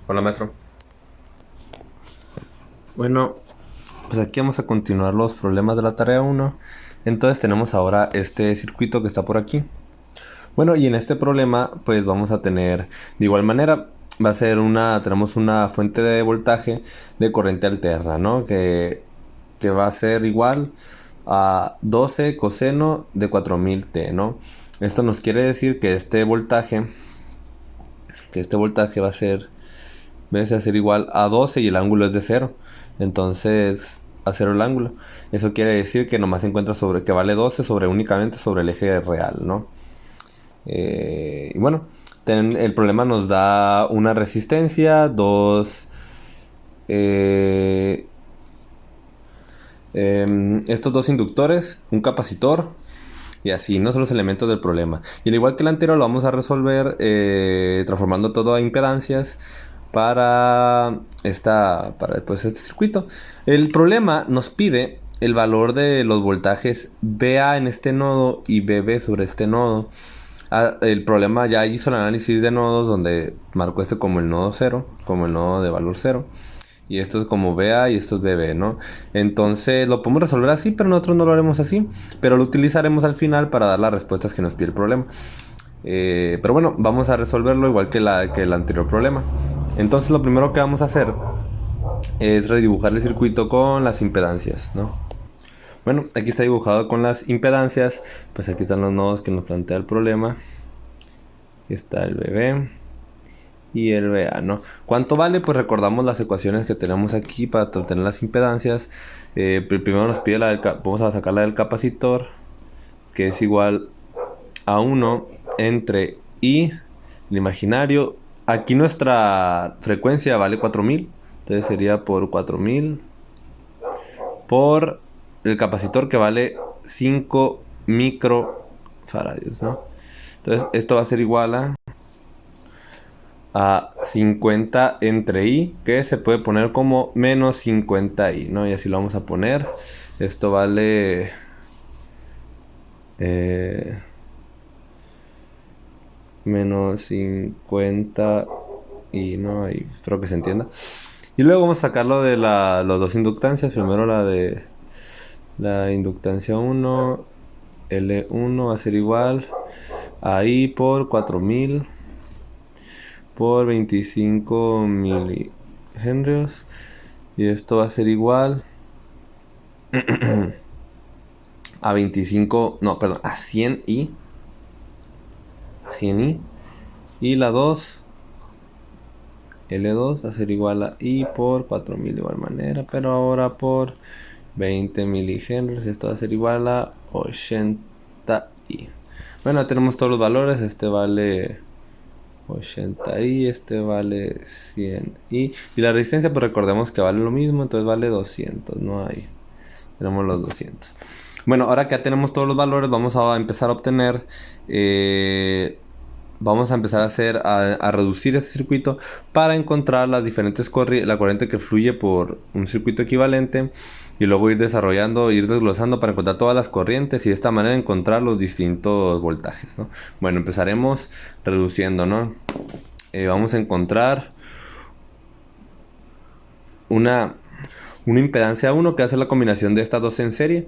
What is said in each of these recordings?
Hola, maestro. Bueno, pues aquí vamos a continuar los problemas de la tarea uno. Entonces tenemos ahora este circuito que está por aquí. Bueno, y en este problema pues vamos a tener de igual manera, tenemos una fuente de voltaje de corriente alterna, ¿no? Que va a ser igual a 12 coseno de 4000 T, ¿no? Esto nos quiere decir que este voltaje va a ser igual a 12 y el ángulo es de cero. Entonces, a cero el ángulo. Eso quiere decir que nomás se encuentra que vale 12 únicamente sobre el eje real, ¿no? Y bueno, el problema nos da una resistencia, eh, estos dos inductores, un capacitor y así, no son los elementos del problema. Y al igual que el anterior, lo vamos a resolver transformando todo a impedancias para este circuito. El problema nos pide el valor de los voltajes VA en este nodo y VB sobre este nodo. El problema ya hizo el análisis de nodos donde marcó este como el nodo cero, como el nodo de valor cero. Y esto es como BA y esto es BB, ¿no? Entonces lo podemos resolver así, pero nosotros no lo haremos así. Pero lo utilizaremos al final para dar las respuestas que nos pide el problema. Pero bueno, vamos a resolverlo igual que el anterior problema. Entonces lo primero que vamos a hacer es redibujar el circuito con las impedancias, ¿no? Bueno, aquí está dibujado con las impedancias. Pues aquí están los nodos que nos plantea el problema. Aquí está el BB y el BA, ¿no? ¿Cuánto vale? Pues recordamos las ecuaciones que tenemos aquí para obtener las impedancias. Primero nos pide vamos a sacar la del capacitor, que es igual a 1 entre I, el imaginario. Aquí nuestra frecuencia vale 4000, entonces sería por 4000 por el capacitor que vale 5 microfaradios, ¿no? Entonces esto va a ser igual a 50 entre i, que se puede poner como menos 50i, ¿no? Y así lo vamos a poner. Esto vale menos 50 y no, ahí espero que se entienda. Y luego vamos a sacarlo de las dos inductancias. Primero la de la inductancia 1, L1 va a ser igual a I por 4000 por 25 milihenrios. Y esto va a ser igual a 25, no, perdón, a 100i. 100i. Y la 2, L2 va a ser igual a I por 4000 de igual manera, pero ahora por 20 milihenrios. Esto va a ser igual a 80i. Bueno, tenemos todos los valores. Este vale 80i, este vale 100i. Y la resistencia, pues recordemos que vale lo mismo, entonces vale 200, no hay. Tenemos los 200. Bueno, ahora que ya tenemos todos los valores, vamos a empezar a obtener... vamos a empezar a reducir este circuito para encontrar las diferentes la corriente que fluye por un circuito equivalente, y luego ir desarrollando, ir desglosando para encontrar todas las corrientes y de esta manera encontrar los distintos voltajes, ¿no? Bueno, empezaremos reduciendo, ¿no? Vamos a encontrar una impedancia 1 que hace la combinación de estas dos en serie,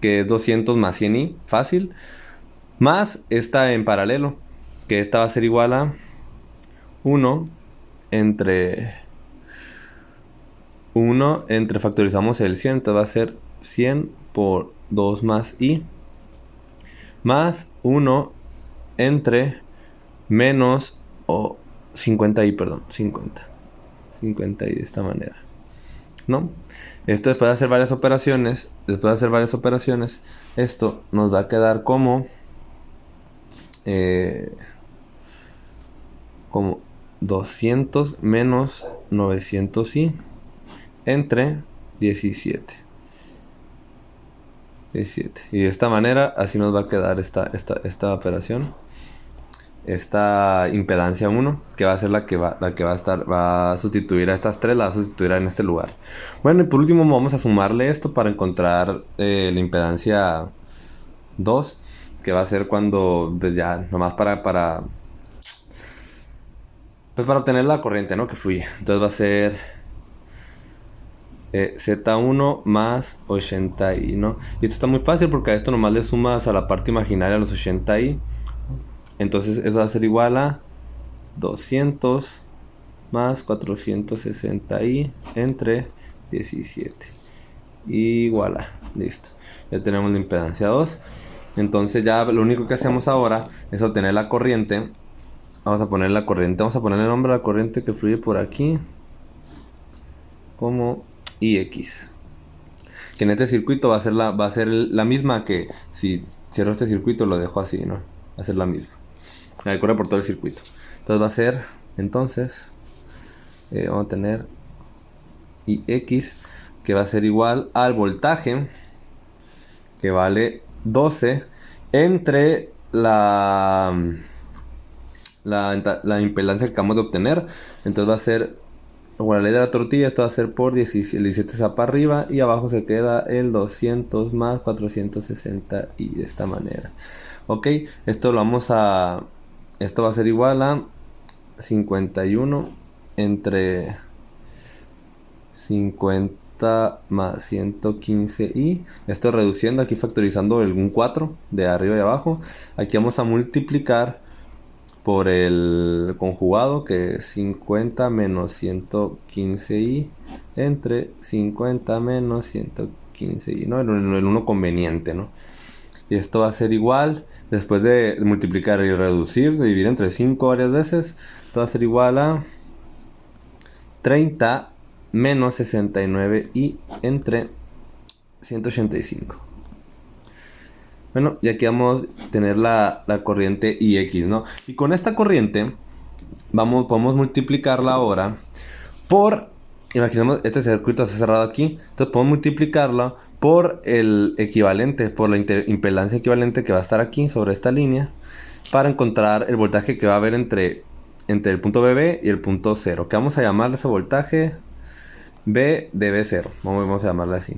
que es 200 más 100i, fácil, más esta en paralelo, que esta va a ser igual a 1 entre factorizamos el 100, entonces va a ser 100 por 2 más i, más 1 entre menos o 50i, perdón, 50i de esta manera, ¿no? Esto después de hacer varias operaciones, esto nos va a quedar como 200 menos 900i entre 17. Y de esta manera así nos va a quedar esta operación, esta impedancia 1, que va a ser va a sustituir a estas tres, la va a sustituir en este lugar. Bueno, y por último vamos a sumarle esto para encontrar la impedancia 2, que va a ser cuando, pues ya nomás Pues para obtener la corriente, ¿no? Que fluye. Entonces va a ser Z1 más 80i, ¿no? Y esto está muy fácil porque a esto nomás le sumas a la parte imaginaria los 80i. Entonces eso va a ser igual a 200 más 460i entre 17. Igual a, listo. Ya tenemos la impedancia 2. Entonces ya lo único que hacemos ahora es obtener la corriente. Vamos a poner la corriente, vamos a poner el nombre a la corriente que fluye por aquí como IX. Que en este circuito va a ser la misma que si cierro este circuito lo dejo así, ¿no? Va a ser la misma. Ahí corre por todo el circuito. Entonces va a ser, entonces, vamos a tener IX que va a ser igual al voltaje que vale 12 entre la impedancia que acabamos de obtener. Entonces va a ser, con la ley de la tortilla, esto va a ser por 17, el 17 está para arriba y abajo se queda el 200 más 460 y de esta manera. Ok, esto lo vamos a, esto va a ser igual a 51 entre 50 más 115 y esto reduciendo, aquí factorizando un 4 de arriba y abajo. Aquí vamos a multiplicar por el conjugado, que es 50 menos 115i entre 50 menos 115i, ¿no? El uno conveniente, ¿no? Y esto va a ser igual, después de multiplicar y reducir, de dividir entre 5 varias veces, esto va a ser igual a 30 menos 69i entre 185. Bueno, y aquí vamos a tener la corriente IX, ¿no? Y con esta corriente podemos multiplicarla ahora por, imaginemos, este circuito está cerrado aquí, entonces podemos multiplicarla por el equivalente, por la impedancia equivalente que va a estar aquí sobre esta línea, para encontrar el voltaje que va a haber entre el punto BB y el punto 0, que vamos a llamarle ese voltaje B de B0, vamos a llamarle así.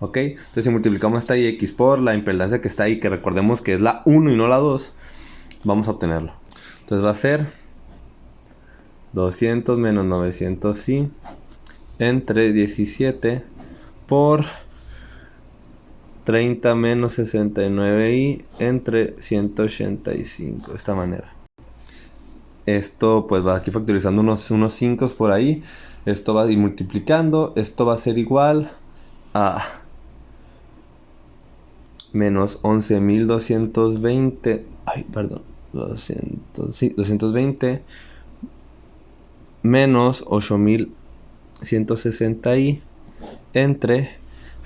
Ok, entonces si multiplicamos esta IX por la impedancia que está ahí, que recordemos que es la 1 y no la 2, vamos a obtenerlo. Entonces va a ser 200 menos 900i entre 17 por 30 menos 69i entre 185, de esta manera. Esto pues va aquí factorizando unos 5 por ahí. Esto va a ir multiplicando. Esto va a ser igual a menos 11.220. Ay, perdón. 220 menos 8.160i entre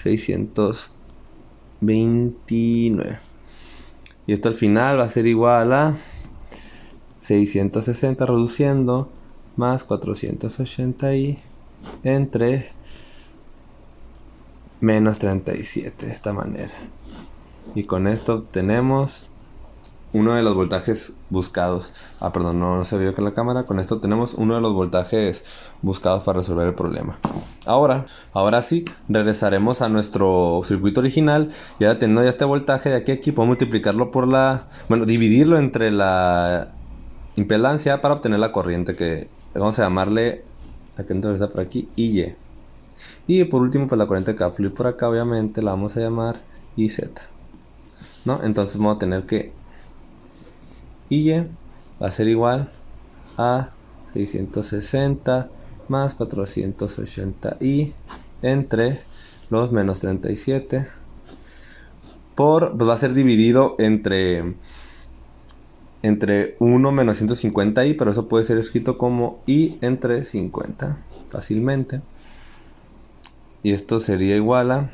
629. Y esto al final va a ser igual a 660 reduciendo más 480i entre menos 37, de esta manera. Y con esto obtenemos uno de los voltajes buscados. Perdón, no se vio con la cámara. Con esto tenemos uno de los voltajes buscados para resolver el problema. Ahora sí, regresaremos a nuestro circuito original. Ya teniendo ya este voltaje de aquí podemos multiplicarlo por dividirlo entre la impedancia para obtener la corriente, que vamos a llamarle, aquí está por aquí, IY. Y por último, pues la corriente que va a fluir por acá, obviamente la vamos a llamar IZ, ¿no? Entonces vamos a tener que IY va a ser igual a 660 más 480i entre los menos 37 por, pues va a ser dividido entre 1 menos 150i, pero eso puede ser escrito como i entre 50 fácilmente. Y esto sería igual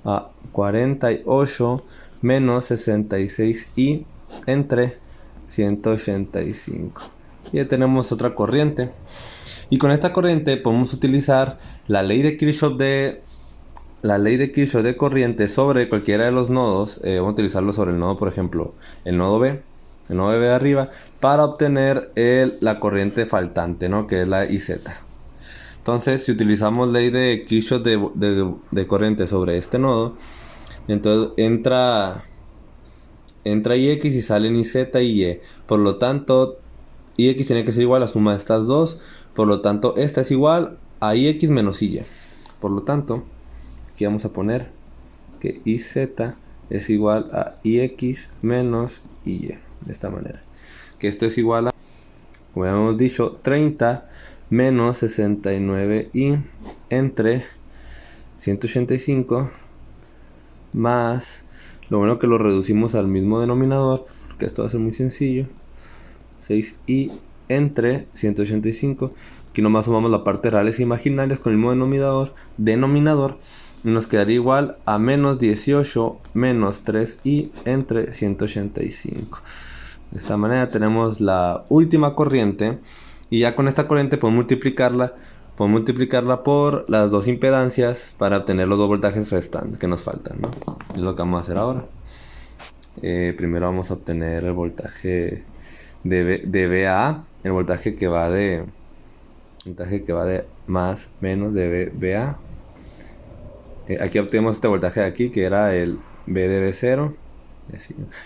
a 48 menos 66i entre 185. Y ya tenemos otra corriente. Y con esta corriente podemos utilizar la ley de Kirchhoff de corriente sobre cualquiera de los nodos. Vamos a utilizarlo sobre el nodo, por ejemplo, el nodo B de arriba, para obtener la corriente faltante, ¿no? Que es la IZ. Entonces, si utilizamos ley de Kirchhoff de corriente sobre este nodo, entonces entra entra IX y salen IZ y Y. Por lo tanto, IX tiene que ser igual a la suma de estas dos. Por lo tanto, esta es igual a IX menos IY. Por lo tanto, aquí vamos a poner que IZ es igual a IX menos IY. De esta manera. Que esto es igual a, como ya hemos dicho, 30 menos 69i entre 185 más, lo bueno que lo reducimos al mismo denominador, porque esto va a ser muy sencillo, 6i entre 185. Aquí nomás sumamos la parte reales e imaginarias con el mismo denominador, y nos quedaría igual a menos 18 menos 3i entre 185. De esta manera tenemos la última corriente, y ya con esta corriente podemos multiplicarla por las dos impedancias para obtener los dos voltajes restantes que nos faltan, ¿no? Es lo que vamos a hacer ahora. Primero vamos a obtener el voltaje de VA, el voltaje que va de más menos de VA. Aquí obtenemos este voltaje de aquí, que era el V de V0.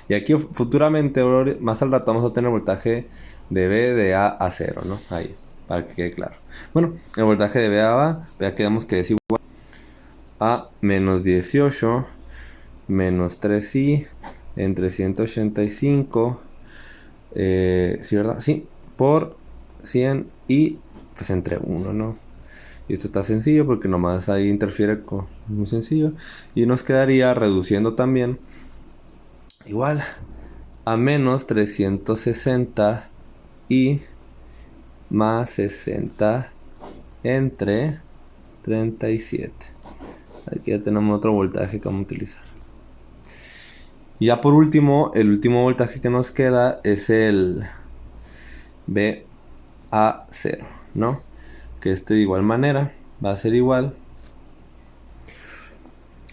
Y aquí futuramente, más al rato, vamos a obtener el voltaje de V de A a 0, ¿no? Ahí, para que quede claro. Bueno, el voltaje de V a A, ya quedamos que es igual a menos 18 menos 3i entre 185, ¿sí, verdad? Sí, por 100 y pues entre 1, ¿no? Y esto está sencillo porque nomás ahí interfiere con muy sencillo. Y nos quedaría reduciendo también igual a menos 360 y más 60 entre 37. Aquí ya tenemos otro voltaje que vamos a utilizar. Y ya por último, el último voltaje que nos queda es el VA0, ¿no? Que este de igual manera va a ser igual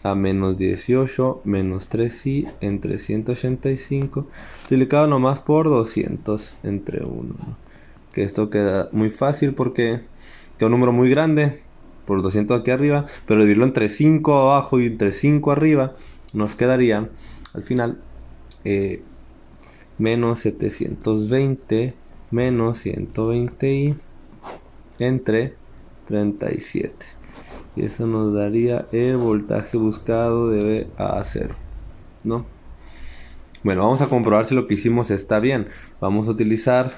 a menos 18 menos 3i entre 185 multiplicado nomás por 200 entre 1, ¿no? Que esto queda muy fácil porque queda un número muy grande por 200 aquí arriba, pero dividirlo entre 5 abajo y entre 5 arriba nos quedaría al final menos 720 menos 120i entre 37. Y eso nos daría el voltaje buscado de V a 0, ¿no? Bueno, vamos a comprobar si lo que hicimos está bien. Vamos a utilizar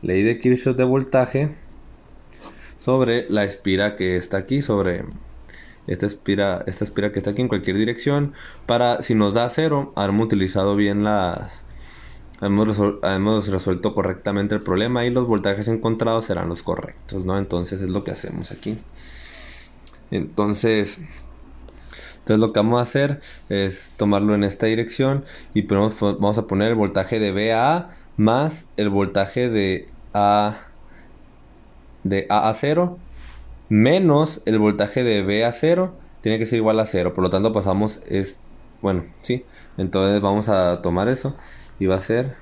ley de Kirchhoff de voltaje sobre la espira que está aquí, sobre esta espira que está aquí en cualquier dirección. Para, si nos da 0, habremos utilizado bien hemos resuelto correctamente el problema y los voltajes encontrados serán los correctos, ¿no? Entonces es lo que hacemos aquí. Entonces lo que vamos a hacer es tomarlo en esta dirección y vamos a poner el voltaje de V a A más el voltaje de A a 0 menos el voltaje de V a 0 tiene que ser igual a 0. Por lo tanto pasamos bueno, sí. Entonces vamos a tomar eso y va a ser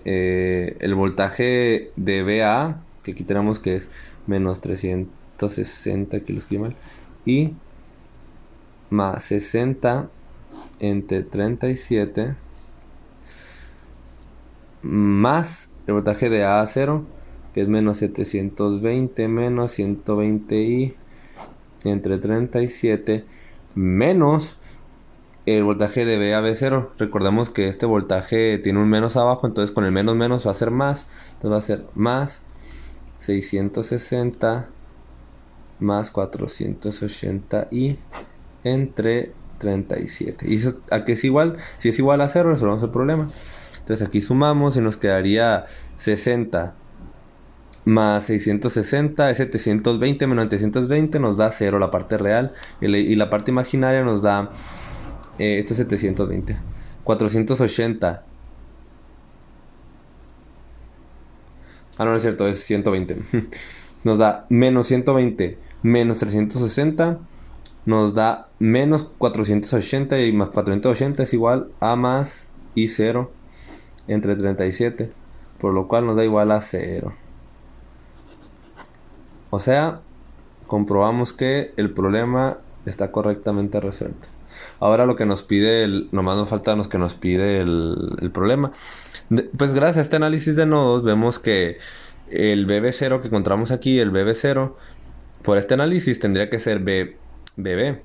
el voltaje de V a A, que aquí tenemos que es menos 360 kilos mal, y más 60 entre 37 más el voltaje de A a 0, que es menos 720 menos 120i entre 37 menos el voltaje de V a V0. Recordemos que este voltaje tiene un menos abajo, entonces con el menos va a ser más. Entonces va a ser más 660 más 480i entre 37. ¿Y eso a qué es igual? Si es igual a 0, resolvemos el problema. Entonces aquí sumamos y nos quedaría 60 más 660 es 720 menos 720 nos da 0 la parte real. Y la parte imaginaria nos da esto es 720. 480. No es cierto, es 120. Nos da menos 120 menos 360. Nos da menos 480 y más 480 es igual a más y 0 entre 37. Por lo cual nos da igual a 0. O sea, comprobamos que el problema está correctamente resuelto. Ahora lo que nos pide, nomás nos falta que nos pide el problema. Pues gracias a este análisis de nodos vemos que el BB0 que encontramos aquí, el BB0, por este análisis tendría que ser BB.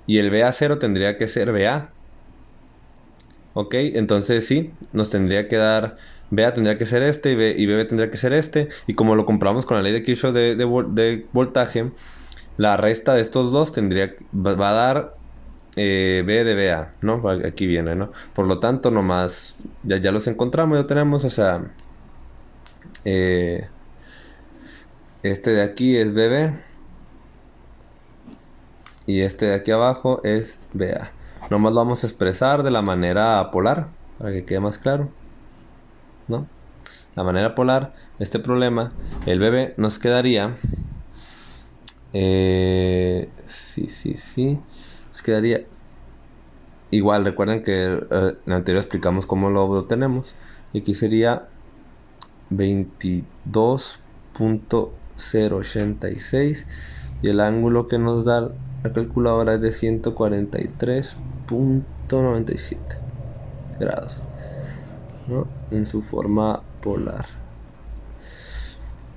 Y el BA0 tendría que ser BA. Ok, entonces sí, nos tendría que dar... BA tendría que ser este y BB tendría que ser este. Y como lo comprobamos con la ley de Kirchhoff de voltaje, la resta de estos dos va a dar B de BA, ¿no? Aquí viene, ¿no? Por lo tanto, nomás ya los encontramos, ya tenemos, o sea, eh, este de aquí es BB y este de aquí abajo es BA. Nomás lo vamos a expresar de la manera polar, para que quede más claro, ¿no? La manera polar, este problema, el BB nos quedaría... sí. Nos quedaría... Igual, recuerden que en el anterior explicamos cómo lo obtenemos. Y aquí sería 22.086. Y el ángulo que nos da la calculadora es de 143.97 grados, ¿no? En su forma polar.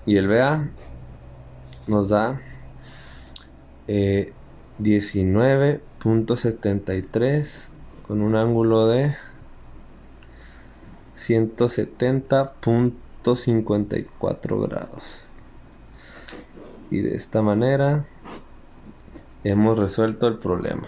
Y el BA nos da 19.73 con un ángulo de 170.54 grados. Y de esta manera hemos resuelto el problema.